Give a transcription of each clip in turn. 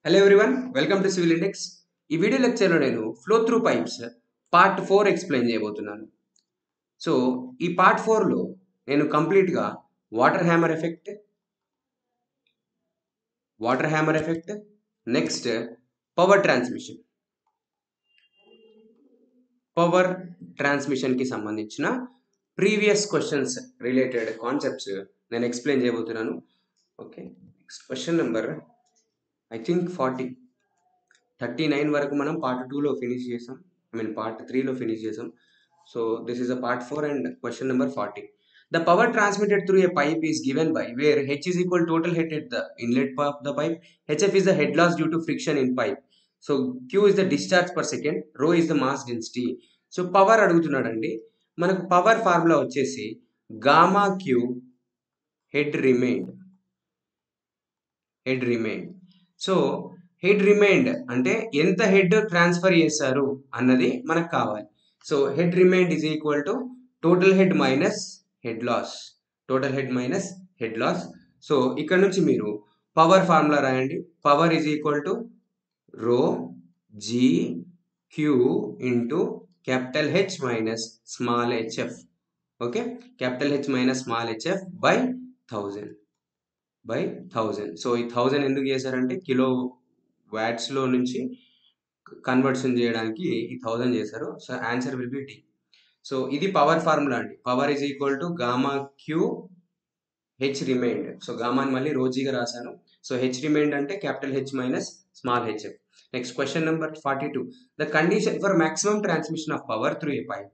Hello everyone, welcome to Civil Index. ఈ video లెక్చర్లో నేను flow through pipes part 4 explain చేయబోతున్నాను. సో ఈ పార్ట్ 4లో నేను కంప్లీట్గా water hammer effect next power ట్రాన్స్మిషన్కి సంబంధించిన ప్రీవియస్ క్వశ్చన్స్ రిలేటెడ్ కాన్సెప్ట్స్ నేను ఎక్స్ప్లెయిన్ చేయబోతున్నాను. Okay, next question number I think 39 వరకు మనం పార్ట్ 2లో ఫినిష్ చేసాం. పార్ట్ 3లో ఫినిష్ చేసాం. So this is a part 4 and question number 40. The power transmitted through a pipe is given by where H is equal total head at the inlet of the pipe, HF is the head loss due to friction in pipe. So Q is the discharge per second, rho is the mass density. So power అడుగుతున్నాడండి. మనకు power formula వచ్చేసి gamma Q head remained. So head remained అంటే ఎంత head transfer చేశారు అన్నది మనకు కావాలి. So head remained is equal to total head minus head loss. So ఇక్కడ నుంచి మీరు పవర్ ఫార్ములా రాయండి. Power is equal to rho g Q into capital H minus small HF. Okay, capital H minus small HF by 1000. So ఈ 1000 ఎందుకు చేశారంటే kilo వాట్స్లో నుంచి conversion చేయడానికి ఈ 1000 చేశారు. So answer will be D. So ఇది power formula అండి. Power is equal to gamma Q H remained. So గామాని మళ్ళీ రోజీగా రాశాను. సో హెచ్ రిమైండ్ అంటే capital H minus small HF. Next question number 42. The condition for maximum transmission of power through a pipe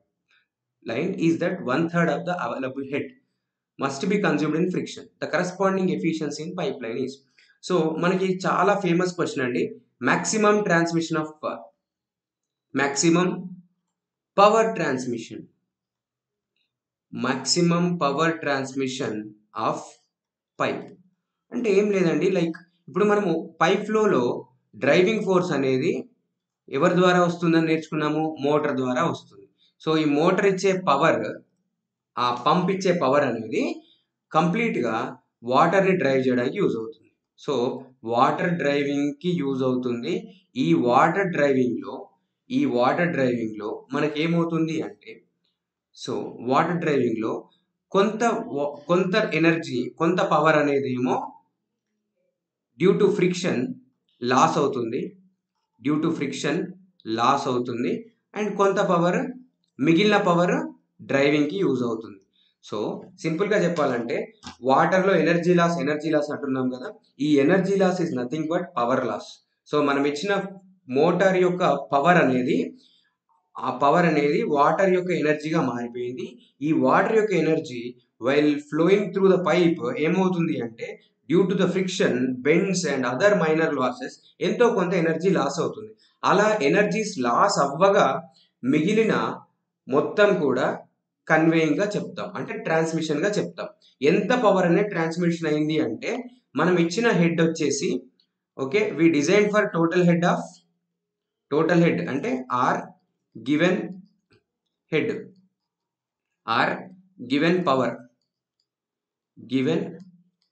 line is that 1/3 of the available head must be consumed in friction. The corresponding efficiency in pipeline is. So మనకి చాలా famous question అండి. maximum power transmission of pipe అంటే ఏం లేదండి. Like ఇప్పుడు మనము pipe ఫ్లోలో driving force అనేది ఎవరి ద్వారా వస్తుందని నేర్చుకున్నాము, మోటార్ ద్వారా వస్తుంది. సో ఈ మోటార్ ఇచ్చే పవర్, ఆ పంప్ ఇచ్చే పవర్ అనేది కంప్లీట్గా వాటర్ని డ్రైవ్ చేయడానికి యూజ్ అవుతుంది. సో వాటర్ డ్రైవింగ్కి యూజ్ అవుతుంది. ఈ వాటర్ డ్రైవింగ్లో మనకేమవుతుంది అంటే, సో వాటర్ డ్రైవింగ్లో కొంత ఎనర్జీ, కొంత పవర్ అనేది ఏమో డ్యూ టు ఫ్రిక్షన్ లాస్ అవుతుంది అండ్ కొంత పవర్, మిగిలిన పవర్ డ్రైవింగ్కి యూజ్ అవుతుంది. సో సింపుల్గా చెప్పాలంటే వాటర్లో ఎనర్జీ లాస్ అంటున్నాం కదా. ఈ energy loss is nothing but power loss. So మనం ఇచ్చిన మోటార్ యొక్క పవర్ అనేది, ఆ పవర్ అనేది వాటర్ యొక్క ఎనర్జీగా మారిపోయింది. ఈ వాటర్ యొక్క energy while flowing through the pipe ఏమవుతుంది అంటే due to the friction, bends and other minor losses ఎంతో కొంత ఎనర్జీ లాస్ అవుతుంది. అలా ఎనర్జీస్ లాస్ అవ్వగా మిగిలిన మొత్తం కూడా కన్వేయింగ్గా చెప్తాం, అంటే ట్రాన్స్మిషన్గా చెప్తాం. ఎంత పవర్ అనేది ట్రాన్స్మిషన్ అయింది అంటే మనం ఇచ్చిన హెడ్ వచ్చేసి, okay, we design for total head అంటే or given head or given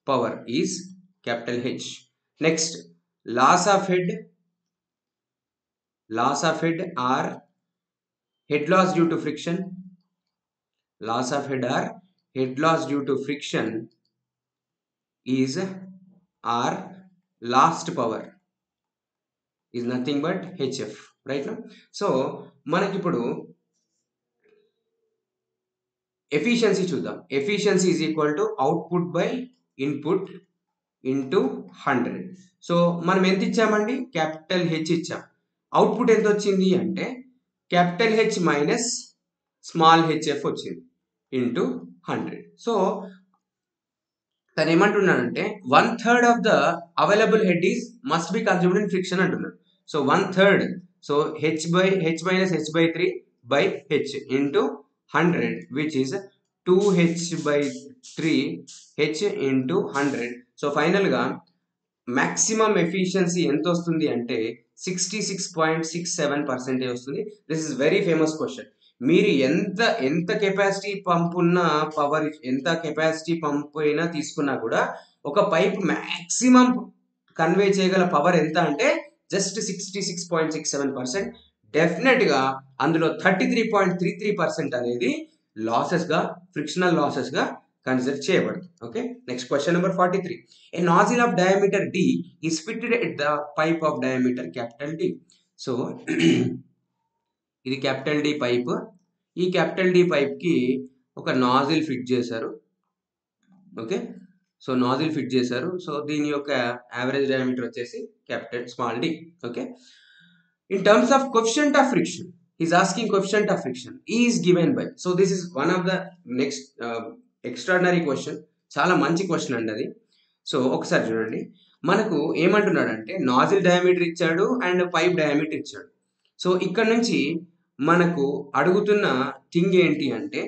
power is capital H. Next, loss of head are head loss due to friction. Is our last power is nothing but HF, right now. So మనకి ఇప్పుడు efficiency చూద్దాం. Efficiency is equal to output by input into 100. So మనం ఎంత ఇచ్చామండి, capital H ఇచ్చాం. Output ఎంత వచ్చింది అంటే capital H minus small HF వచ్చింది ఇంటూ 100. సో తను ఏమంటున్నాడంటే 1/3 of the available head is must be consumed in friction అంటున్నాడు. So 1/3, so H minus H by 3 by H into 100 which is 2h/3 H into 100. So ఫైనల్గా maximum efficiency ఎంత వస్తుంది అంటే 66.67% వస్తుంది. This is very famous question. మీరు ఎంత capacity pump ఉన్న power, ఎంత కెపాసిటీ పంప్ అయినా తీసుకున్నా కూడా ఒక పైప్ మ్యాక్సిమం కన్వే చేయగల పవర్ ఎంత అంటే జస్ట్ 66.67%. డెఫినెట్గా అందులో 33.33% అనేది లాసెస్గా, ఫ్రిక్షనల్ లాసెస్గా కన్సిడర్ చేయబడుతుంది. Okay, next question number 43. A nozzle of diameter D is fitted at the pipe of diameter capital D. So ఇది క్యాపిటల్ D పైప్. ఈ క్యాపిటల్ D పైప్కి ఒక నాజిల్ ఫిట్ చేశారు. ఓకే, సో నాజిల్ ఫిట్ చేశారు. So దీని యొక్క average diameter వచ్చేసి small d. Okay, in terms of coefficient of friction, is asking coefficient of friction is given by. So this is one of the next extraordinary question. చాలా మంచి question అండి అది. So ఒకసారి చూడండి, మనకు ఏమంటున్నాడంటే నాజిల్ డయామీటర్ ఇచ్చాడు అండ్ పైప్ డయామీటర్ ఇచ్చాడు. సో ఇక్కడ నుంచి మనకు అడుగుతున్న థింగ్ ఏంటి అంటే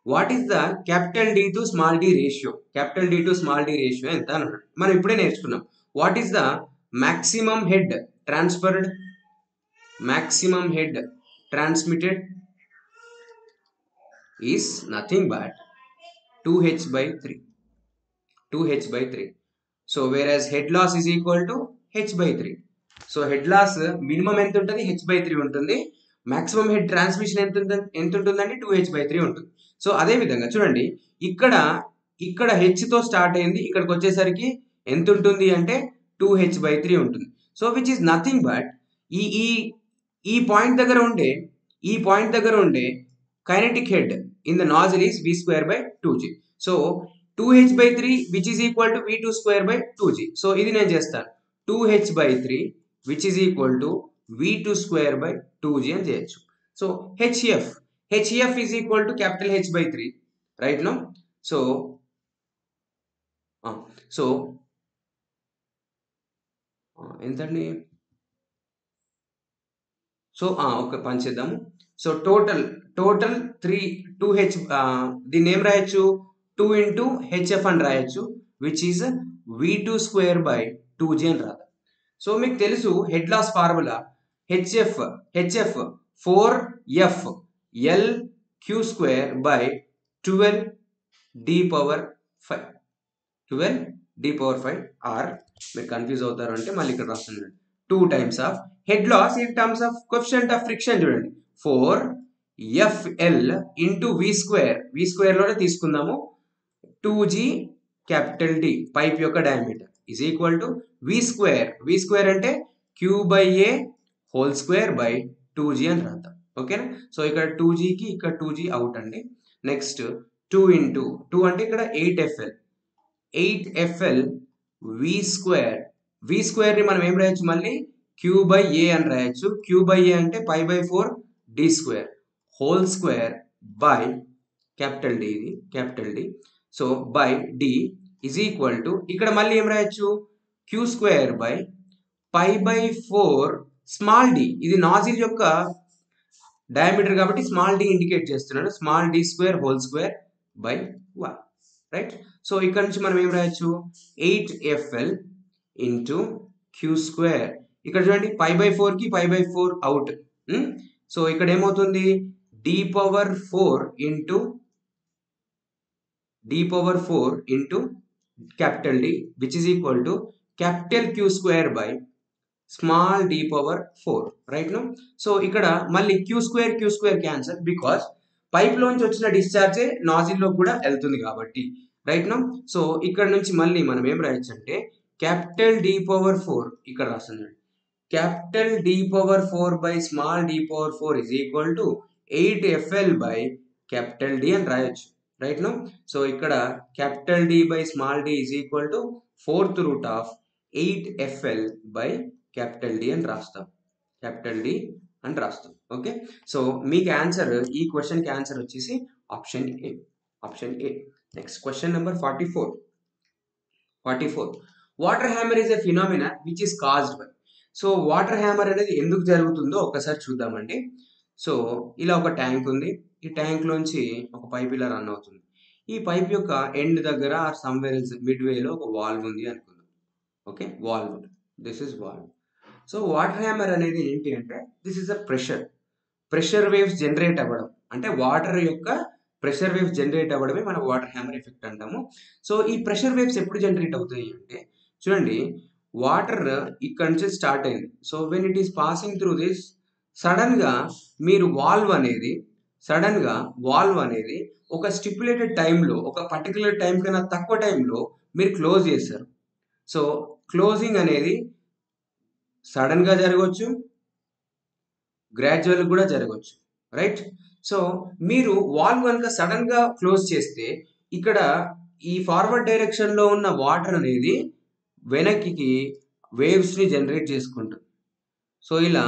what is the capital D to small d ratio. Capital D to small d ratio ఎంత అని అన్నాడు. మనం ఇప్పుడే నేర్చుకున్నాం. What is the maximum head transferred, maximum head transmitted is nothing but 2h by 3. So whereas head loss is equal to h by 3. So head loss minimum ఎంత ఉంటుంది? h by 3 ఉంటుంది. Maximum head transmission ఎంత ఉంటుందండి? 2h by 3 ఉంటుంది. So అదే విధంగా చూడండి, ఇక్కడ h తో స్టార్ట్ అయింది, ఇక్కడికి వచ్చేసరికి ఎంత ఉంటుంది అంటే 2h by 3 ఉంటుంది. So which is nothing but ఈ పాయింట్ దగ్గర ఉండే kinetic head in the nozzle is v square by 2g. So 2h by 3 which is equal to v2 square by 2g. So ఇది నేను చేస్తాను, 2h by 3 which is equal to v2 square by 2g అని చేయొచ్చు. So hf is equal to capital h by 3, right no. So ఎంతండి? So ఒక పని చేద్దాము. So total 2h, దీన్ని ఏం రాయొచ్చు? 2 into hf అని రాయొచ్చు, which is v2 square by 2g అని రాదు. సో మీకు తెలుసు head loss formula hf 4f l q square by 12d power 5 r. మీరు కన్ఫ్యూజ్ అవుతారు అంటే మళ్ళీ ఇక్కడ రాస్తున్నాను, 2 times of head loss in terms of coefficient of friction. చూడండి, 4fl ఇంటూ v స్క్వేర్ లోనే తీసుకుందాము, 2g క్యాపిటల్ D పైప్ యొక్క diameter is equal to v square అంటే q by a whole square by 2g అని రాద్దాం. ఓకేనా. So ఇక్కడ 2g కి ఇక్కడ 2g అవుట్ అండి. నెక్స్ట్ 2 into 2 అంటే ఇక్కడ 8fl v స్క్వేర్ ని మనం ఏం రాయొచ్చు? మళ్ళీ q by a అని రాయొచ్చు. q by a అంటే pi by 4 d square whole square by capital D. So by d is equal to ఇక్కడ మళ్ళీ ఏం రాయొచ్చు? q square by pi by 4 small d. ఇది నాజిల్ యొక్క డయామీటర్ కాబట్టి స్మాల్ d ఇండికేట్ చేస్తున్నాడు, small d square whole square by 1, right. So ఇక్కడ నుంచి మనం ఏం రాయొచ్చు? 8fl into q square. ఇక్కడ చూడండి, pi by 4 కి pi by 4 అవుట్. సో ఇక్కడ ఏమవుతుంది? d power 4 into capital D which is equal to capital Q square by small d power 4, right no. So ఇక్కడ మళ్ళీ q square cancel, because pipe లోంచి వచ్చిన డిశ్చార్జే nozzle లో కూడా వెళ్తుంది కాబట్టి, రైట్ నో. సో ఇక్కడ నుంచి మళ్ళీ మనం ఏం రాయొచ్చు అంటే క్యాపిటల్ D పవర్ 4 ఇక్కడ రాస్తున్నాడు, capital D power 4 by small d power 4 is equal to 8fl by capital D అని రాయొచ్చు, రైట్ నో. సో ఇక్కడ capital D by small d is equal to 4th root of 8fl by capital D అని రాస్తాం, okay. So మీకు answer, ఈ question కి answer వచ్చేసి option A. Next question number 44. Water hammer is a phenomena which is caused by. So water hammer అనేది ఎందుకు జరుగుతుందో ఒకసారి చూద్దామండి. సో ఇలా ఒక ట్యాంక్ ఉంది, ఈ ట్యాంక్ లోంచి ఒక పైప్ ఇలా రన్ అవుతుంది. ఈ పైప్ యొక్క ఎండ్ దగ్గర సమ్వేర్ ఎల్స్ మిడ్ వేలో ఒక వాల్వ్ ఉంది అనుకుందాం. Okay, valve, this is valve. So water hammer అనేది ఏంటి అంటే this is a pressure waves generate అవ్వడం, అంటే వాటర్ యొక్క ప్రెషర్ వేవ్స్ జనరేట్ అవ్వడమే మనం వాటర్ హ్యామర్ ఎఫెక్ట్ అంటాము. సో ఈ ప్రెషర్ వేవ్స్ ఎప్పుడు జనరేట్ అవుతాయి అంటే చూడండి, వాటర్ ఇక్కడ నుంచి స్టార్ట్ అయింది. So when it is passing through this, sudden గా మీరు వాల్వ్ అనేది ఒక స్టిపులేటెడ్ టైంలో, ఒక పర్టికులర్ టైం కన్నా తక్కువ టైంలో మీరు క్లోజ్ చేస్తారు. సో క్లోజింగ్ అనేది సడన్ గా జరగవచ్చు, గ్రాడ్యువల్ కూడా జరగవచ్చు, రైట్? సో మీరు వాల్వ్ కనుక సడన్ గా క్లోజ్ చేస్తే ఇక్కడ ఈ ఫార్వర్డ్ డైరెక్షన్ లో ఉన్న వాటర్ అనేది వెనక్కి వేవ్స్ ని జనరేట్ చేసుకుంటుంది. సో ఇలా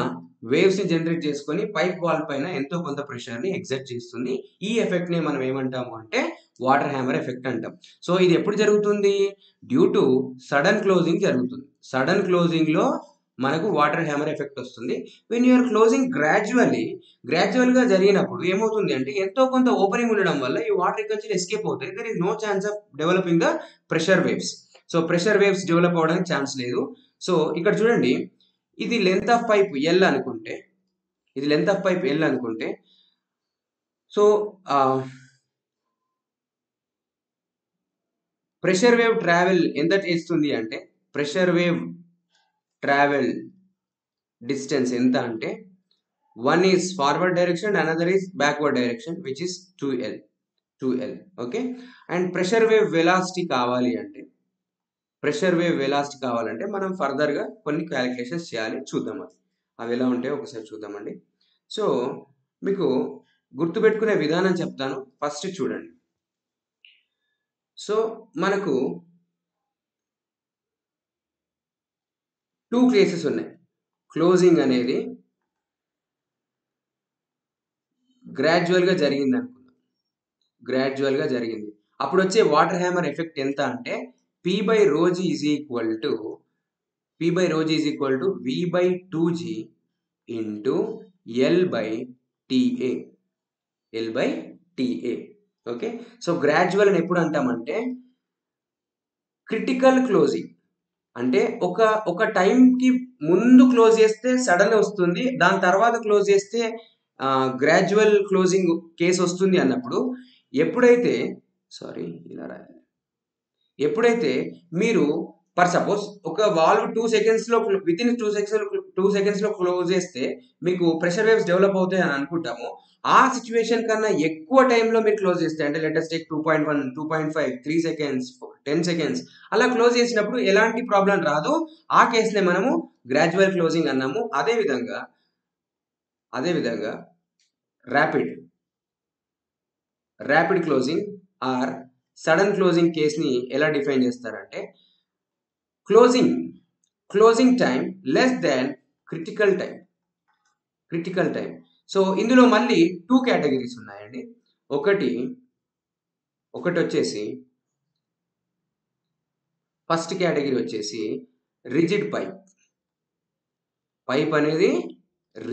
వేవ్స్ ని జనరేట్ చేసుకొని పైప్ వాల్ పైన ఎంతో కొంత ప్రెషర్ ని ఎగ్జర్ట్ చేస్తుంది. ఈ ఎఫెక్ట్ ని మనం ఏమంటాము అంటే వాటర్ హ్యామర్ ఎఫెక్ట్ అంటాం. సో ఇది ఎప్పుడు జరుగుతుంది? డ్యూ టు సడన్ క్లోజింగ్ జరుగుతుంది. సడన్ క్లోజింగ్ లో మనకు వాటర్ హ్యామర్ ఎఫెక్ట్ వస్తుంది. వెన్ యూఆర్ క్లోజింగ్ గ్రాడ్యువల్ గా జరిగినప్పుడు ఏమవుతుంది అంటే ఎంతో కొంత ఓపెనింగ్ ఉండడం వల్ల ఈ వాటర్ ఇక్కడ నుంచి ఎస్కేప్ అవుతాయి. There is no chance of developing the pressure waves. So pressure waves develop అవడానికి ఛాన్స్ లేదు. సో ఇక్కడ చూడండి, ఇది లెంత్ ఆఫ్ పైప్ ఎల్ అనుకుంటే, సో ప్రెషర్ వేవ్ ట్రావెల్ ఎంత చేస్తుంది అంటే, ప్రెషర్ వేవ్ ట్రావెల్ డిస్టెన్స్ ఎంత అంటే, one is forward direction, another is backward direction, which is 2L. Okay, and pressure wave velocity కావాలి అంటే మనం ఫర్దర్ గా కొన్ని క్యాలిక్యులేషన్స్ చేయాలి. చూద్దాం అవి ఎలా ఉంటాయో ఒకసారి చూద్దామండి. సో మీకు గుర్తుపెట్టుకునే విధానం చెప్తాను. ఫస్ట్ చూడండి. సో మనకు 2 కేసెస్ ఉన్నాయి. క్లోజింగ్ అనేది గ్రాడ్యువల్ గా జరిగింది అనుకుందాం. అప్పుడు వచ్చే వాటర్ హ్యామర్ ఎఫెక్ట్ ఎంత అంటే P by rho g is equal to V by 2g into L by TA. Okay, so gradual అని ఎప్పుడు అంటామంటే క్రిటికల్ క్లోజింగ్ అంటే ఒక టైంకి ముందు క్లోజ్ చేస్తే సడన్ వస్తుంది, దాని తర్వాత క్లోజ్ చేస్తే గ్రాడ్యువల్ క్లోజింగ్ కేసు వస్తుంది అన్నప్పుడు ఎప్పుడైతే మీరు ఫర్ సపోజ్ ఒక వాల్వ్ 2 seconds లో విత్ ఇన్ 2 seconds లో క్లోజ్ చేస్తే మీకు ప్రెషర్ వేవ్స్ డెవలప్ అవుతాయి అని అనుకుంటాము. ఆ సిచ్యువేషన్ కన్నా ఎక్కువ టైంలో మీరు క్లోజ్ చేస్తే అంటే let us take 2.1, 2.5, 3 seconds, 10 seconds అలా క్లోజ్ చేసినప్పుడు ఎలాంటి ప్రాబ్లం రాదు. ఆ కేసునే మనము గ్రాడ్యువల్ క్లోజింగ్ అన్నాము. అదేవిధంగా rapid closing or sudden closing కేసుని ఎలా డిఫైన్ చేస్తారంటే closing time less than critical time. So ఇందులో మళ్ళీ 2 కేటగిరీస్ ఉన్నాయండి. ఒకటి వచ్చేసి ఫస్ట్ కేటగిరీ వచ్చేసి రిజిడ్ పైప్ అనేది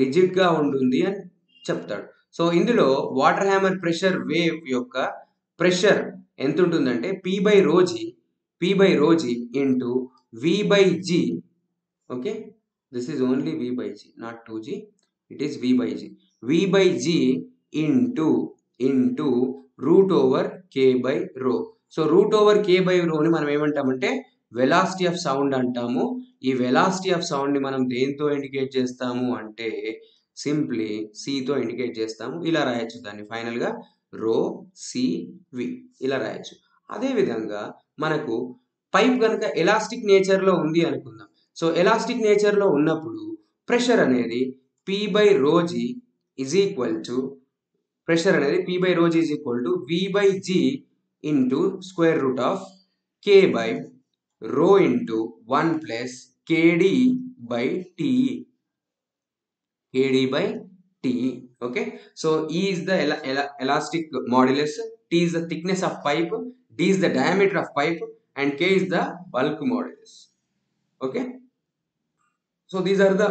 రిజిడ్ గా ఉంటుంది అని చెప్తాడు. సో ఇందులో వాటర్ హ్యామర్ ప్రెషర్ వేవ్ యొక్క ప్రెషర్ ఎంత ఉంటుందంటే P by rho g into V by g. Okay, this is only V by g, not 2g, it is V by g into root over K by rho. So root over K by rho ని మనం ఏమంటామంటే velocity of sound అంటాము. ఈ velocity of sound ని మనం దేంతో indicate చేస్తాము అంటే సింప్లీ C తో ఇండికేట్ చేస్తాము. ఇలా రాయొచ్చు దాన్ని ఫైనల్ గా రో CV ఇలా రాయొచ్చు. అదే విధంగా మనకు పైప్ కనుక ఎలాస్టిక్ నేచర్ లో ఉంది అనుకుందాం. సో ఎలాస్టిక్ నేచర్ లో ఉన్నప్పుడు ప్రెషర్ అనేది P by rho g is equal to V by g into square root of K by rho into 1 plus KD by TE. Okay, so E is the elastic modulus, T is the thickness of pipe, D is the diameter of pipe, and K is the bulk modulus. Okay, so these are the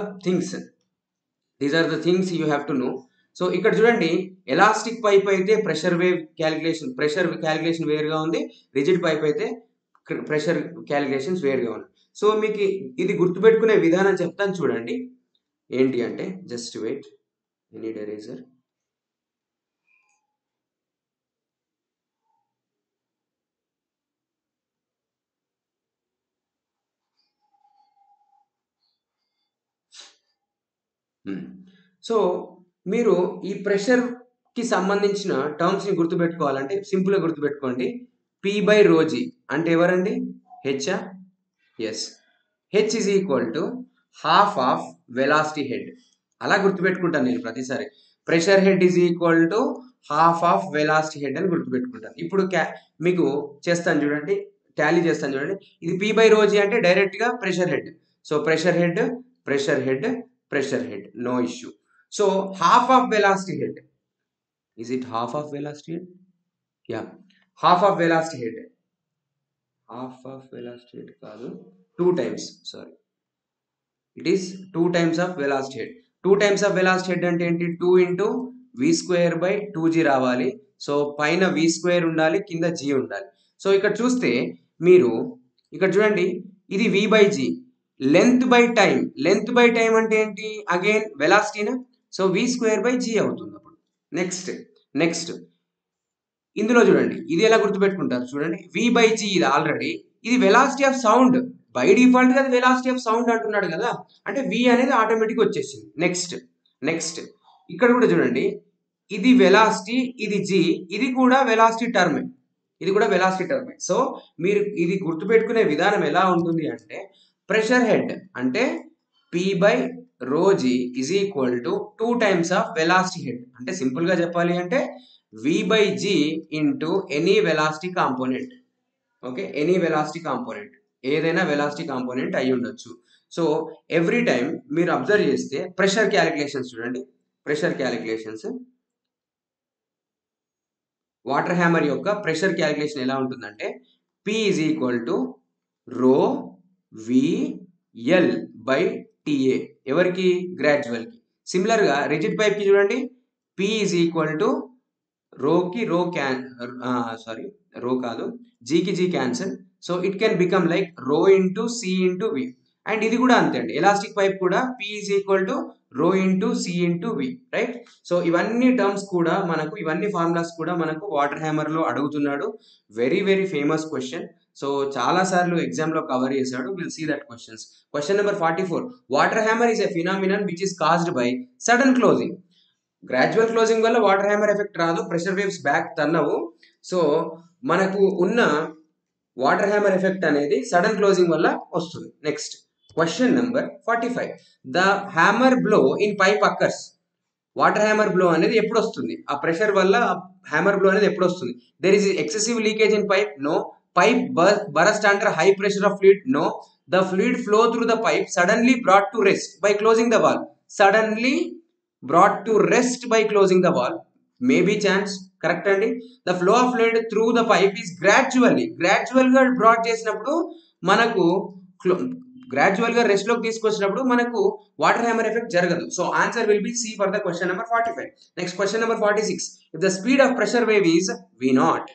things you have to know. So ఇక్కడ చూడండి, elastic pipe అయితే pressure calculation వేరుగా ఉంది, rigid pipe అయితే pressure calculations వేరుగా ఉంది. So మీకు ఇది గుర్తుపెట్టుకునే విధానం చెప్తాను చూడండి. ఏంటి అంటే just wait, I need eraser. So మీరు ఈ ప్రెషర్కి సంబంధించిన టర్మ్స్ని గుర్తుపెట్టుకోవాలంటే సింపుల్గా గుర్తుపెట్టుకోండి. పి బై రోజీ అంటే ఎవరండి? హెచ్చా? Yes. H is equal to half of velocity head. అలా గుర్తుపెట్టుకుంటాను నేను ప్రతిసారి. Pressure head is equal to half of velocity head అని గుర్తుపెట్టుకుంటాను. ఇప్పుడు మీకు చేస్తాను చూడండి, టాలీ చేస్తాను చూడండి. ఇది పి బై రోజీ అంటే డైరెక్ట్గా pressure head. So pressure head, pressure head, pressure head, no issue. So half of velocity head, is it half of velocity head? Yeah, half of velocity head. Half of velocity head కాదు, 2 times, sorry, it is 2 times of velocity head. 2 times of velocity head అంటే ఏంటి? 2 into v square by 2g రావాలి. So పైన v square ఉండాలి, కింద g ఉండాలి. So ఇక్కడ చూస్తే మీరు ఇక్కడ చూడండి, ఇది v by g, length by time. Length by time అంటే ఏంటి? అగైన్ వెలాసిటీనా? So v square by g అవుతుంది అప్పుడు. నెక్స్ట్ ఇందులో చూడండి, ఇది ఎలా గుర్తుపెట్టుకుంటారు చూడండి. v by g ఇది ఆల్రెడీ, ఇది velocity of sound. By default గా వెలాసిటీ ఆఫ్ సౌండ్ అంటున్నాడు కదా, అంటే v అనేది ఆటోమేటిక్ వచ్చేసింది. నెక్స్ట్ ఇక్కడ కూడా చూడండి, ఇది వెలాసిటీ, ఇది g, ఇది కూడా వెలాసిటీ టర్మ్, ఇది కూడా వెలాసిటీ టర్మ్. సో మీరు ఇది గుర్తుపెట్టుకునే విధానం ఎలా ఉంటుంది అంటే, ప్రెషర్ హెడ్ అంటే p బై రో g ఈజ్ equal to 2 times of velocity head. అంటే సింపుల్ గా చెప్పాలి అంటే v by g into any velocity component. Okay, any velocity component, ఏదైనా వెలాసిటీ కాంపోనెంట్ అయి ఉండొచ్చు. సో ఎవ్రీ టైం మీరు అబ్జర్వ్ చేస్తే ప్రెషర్ క్యాలిక్యులేషన్స్ చూడండి. ప్రెషర్ క్యాలిక్యులేషన్స్, వాటర్ హ్యామర్ యొక్క ప్రెషర్ క్యాలిక్యులేషన్ ఎలా ఉంటుందంటే, p ఈజ్ ఈక్వల్ టు రో వి ఎల్ బై TA. ఎవరికి? గ్రాడ్యువల్కి. సిమిలర్గా రిజిడ్ పైప్కి చూడండి, p ఈజ్ ఈక్వల్ టు రోకి రో రో కాదు, జీకి g cancel. So it can become like rho into c into v. And ఇది కూడా అంతే అండి, ఎలాస్టిక్ పైప్ కూడా p is equal to rho into c into v, right? So ఇవన్నీ terms కూడా మనకు, ఇవన్నీ ఫార్ములాస్ కూడా మనకు వాటర్ హ్యామర్లో అడుగుతున్నాడు. Very very famous question. So చాలా సార్లు ఎగ్జామ్లో కవర్ చేశాడు. Will see that questions. Question number 44. Water hammer is a phenomenon which is caused by sudden closing. Gradual closing వల్ల వాటర్ హ్యామర్ ఎఫెక్ట్ రాదు, ప్రెషర్ వేవ్స్ బ్యాక్ తన్నవు. సో మనకు ఉన్న water hammer effect అనేది sudden closing వల్ల వస్తుంది. Next question number 45. The hammer blow in pipe occurs. Water hammer blow అనేది ఎప్పుడు వస్తుంది? ఆ ప్రెషర్ వల్ల హ్యామర్ బ్లో అనేది ఎప్పుడు వస్తుంది? There is excessive leakage in pipe? No. Pipe burst under high pressure of fluid? No. The fluid flow through the pipe suddenly brought to rest by closing the valve. Suddenly brought to rest by closing the valve. Maybe chance. Correct అండి. The flow of fluid through the pipe is gradual గా brought చేసినప్పుడు మనకు gradual గా rest లోకి తీసుకొచ్చినప్పుడు మనకు water hammer effect జరగదు. So answer will be C for the question number 45. Next question number 46. If the speed of pressure wave is v0.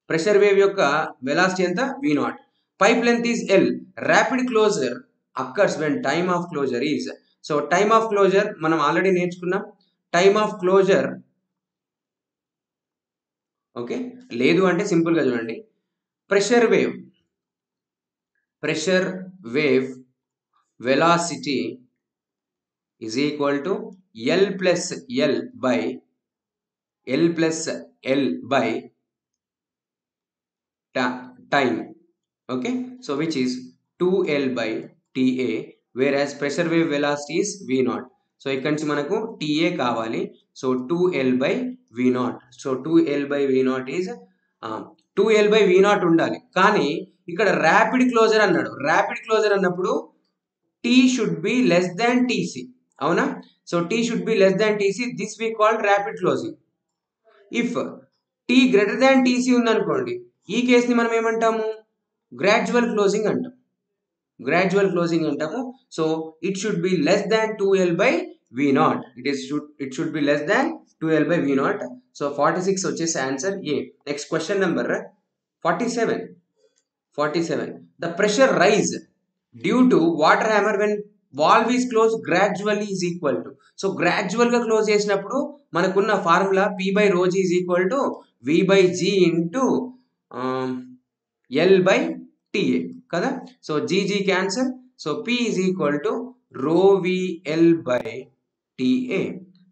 Pressure wave యొక్క velocity ఎంత? v0. Pipe length is l. Rapid closure occurs when time of closure is. So time of closure మనం already నేర్చుకున్నాం. Time of closure okay లేదు అంటే simple గా చూడండి, pressure wave velocity is equal to l plus l by time. Okay, so which is 2l by TA, whereas pressure wave velocity is v0. So ఇక్కడ నుంచి మనకు TA కావాలి. So 2l by v0. So 2l by v0 is 2l by v0 ఉండాలి. కానీ ఇక్కడ rapid closure అన్నాడు. Rapid closure అన్నప్పుడు T should be less than TC. అవునా? So T should be less than TC. This we call rapid closing. If T greater than TC ఉందనుకోండి, ఈ కేసుని మనం ఏమంటాము? గ్రాడ్యువల్ క్లోజింగ్ అంటాము. So it should be less than 2l by v0. It should be less than 2l by v0. So 46 వచ్చేసి answer A. Next question number 47. The pressure rise due to water hammer when valve is close gradually is equal to. So gradual గా close చేసినప్పుడు మనకున్న formula p by rho g ఈజ్ equal to v by g ఇంటూ l by TA కదా. So g cancel. So p is equal to rho VL by TA.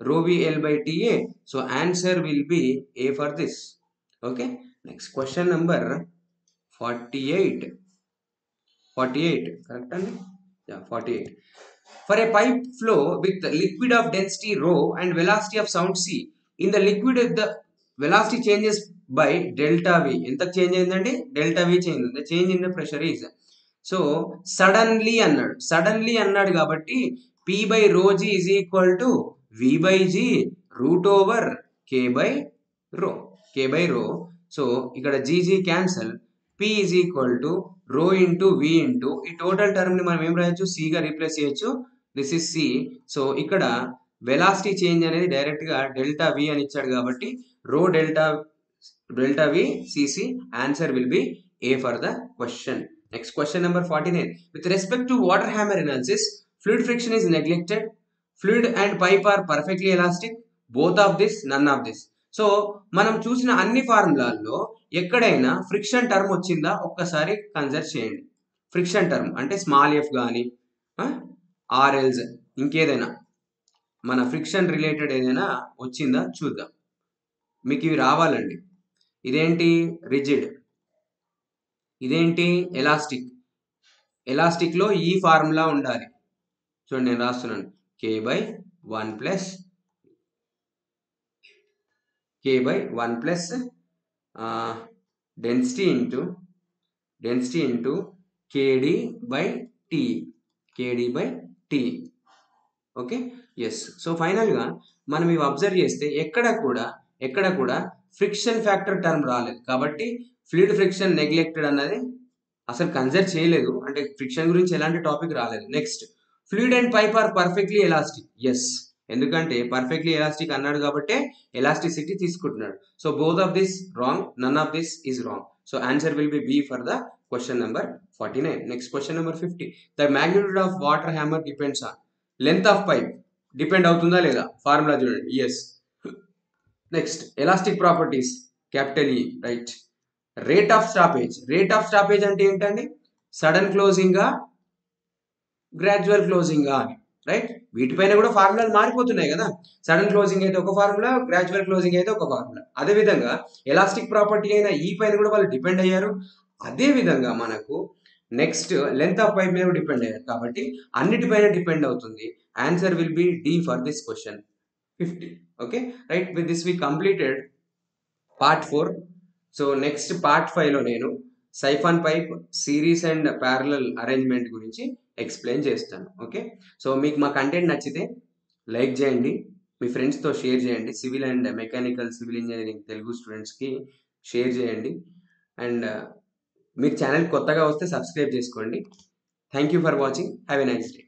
Rho VL by TA. So answer will be A for this. Okay. Next question number 48. 48. Correct? Yeah, 48. For a pipe flow with liquid of density rho and velocity of sound c, in the liquid the velocity changes by delta v. ఎంత change అయిందండి? Delta v change ఉంది. Change in the pressure is. So suddenly అన్నాడు కాబట్టి p by rho g is equal to v by g root over k by rho. So ఇక్కడ g g cancel, p is equal to rho into v into ఈ total term ని మనం ఏం రాయొచ్చు? c గా replace చేయొచ్చు. This is c. సో ఇక్కడ velocity change అనేది డైరెక్ట్ గా డెల్టా వి అని ఇచ్చాడు కాబట్టి rho delta V CC answer will be A for the question. Next question number 49. With respect to water hammer analysis, fluid friction is neglected, fluid and pipe are perfectly elastic, both of this, none of this. So మనం చూసిన అన్ని ఫార్ములాల్లో ఎక్కడైనా friction term వచ్చిందా ఒక్కసారి consider చేయండి. Friction term అంటే small F కానీ ఆర్ఎల్స్ ఇంకేదైనా మన ఫ్రిక్షన్ రిలేటెడ్ ఏదైనా వచ్చిందా చూద్దాం. మీకు ఇవి రావాలండి. ఇదేంటి? రిజిడ్. ఇదేంటి? ఎలాస్టిక్ లో ఈ ఫార్ములా ఉండాలి. చూడండి నేను రాస్తున్నాను. k by 1 plus density into kd by T. Okay, yes. So ఫైనల్గా మనం ఇవి అబ్జర్వ్ చేస్తే ఎక్కడ కూడా ఫ్రిక్షన్ ఫ్యాక్టర్ టర్మ్ రాలేదు కాబట్టి ఫ్లూయిడ్ ఫ్రిక్షన్ నెగ్లెక్టెడ్ అన్నది అసలు కన్సిడర్ చేయలేదు. అంటే ఫ్రిక్షన్ గురించి ఎలాంటి టాపిక్ రాలేదు. Next, fluid and pipe are perfectly elastic. Yes, ఎందుకంటే పర్ఫెక్ట్లీ ఎలాస్టిక్ అన్నాడు కాబట్టి ఎలాస్టిసిటీ తీసుకుంటున్నాడు. So both of this wrong, none of this is wrong. So answer will be B for the question number 49. Next question number 50. The magnitude of water hammer depends on length of pipe. Depend అవుతుందా లేదా? Formula చూడండి. Yes. Next, elastic properties capital E, right. Rate of stoppage అంటే ఏంటండి? Sudden closing, gradual closing అని, right. వీటిపైన కూడా ఫార్ములాలు మారిపోతున్నాయి కదా. సడన్ క్లోజింగ్ అయితే ఒక ఫార్ములా, గ్రాడ్యువల్ క్లోజింగ్ అయితే ఒక ఫార్ములా. అదేవిధంగా ఎలాస్టిక్ ప్రాపర్టీ అయిన ఈ పైన కూడా వాళ్ళు డిపెండ్ అయ్యారు. అదేవిధంగా మనకు నెక్స్ట్ లెంత్ ఆఫ్ పైప్ మీద డిపెండ్ అయ్యారు కాబట్టి అన్నిటిపైన డిపెండ్ అవుతుంది. Answer will be D for this question 50. Okay, right. With this we completed part 4. So next part 5 లో నేను siphon pipe series and parallel arrangement గురించి ఎక్స్ప్లెయిన్ చేస్తాను. ఓకే, సో మీకు మా కంటెంట్ నచ్చితే లైక్ చేయండి, మీ ఫ్రెండ్స్తో షేర్ చేయండి. Civil and mechanical, civil engineering Telugu స్టూడెంట్స్కి షేర్ చేయండి. అండ్ మీరు ఛానల్ కొత్తగా వస్తే సబ్స్క్రైబ్ చేసుకోండి. Thank you for watching. Have a nice day.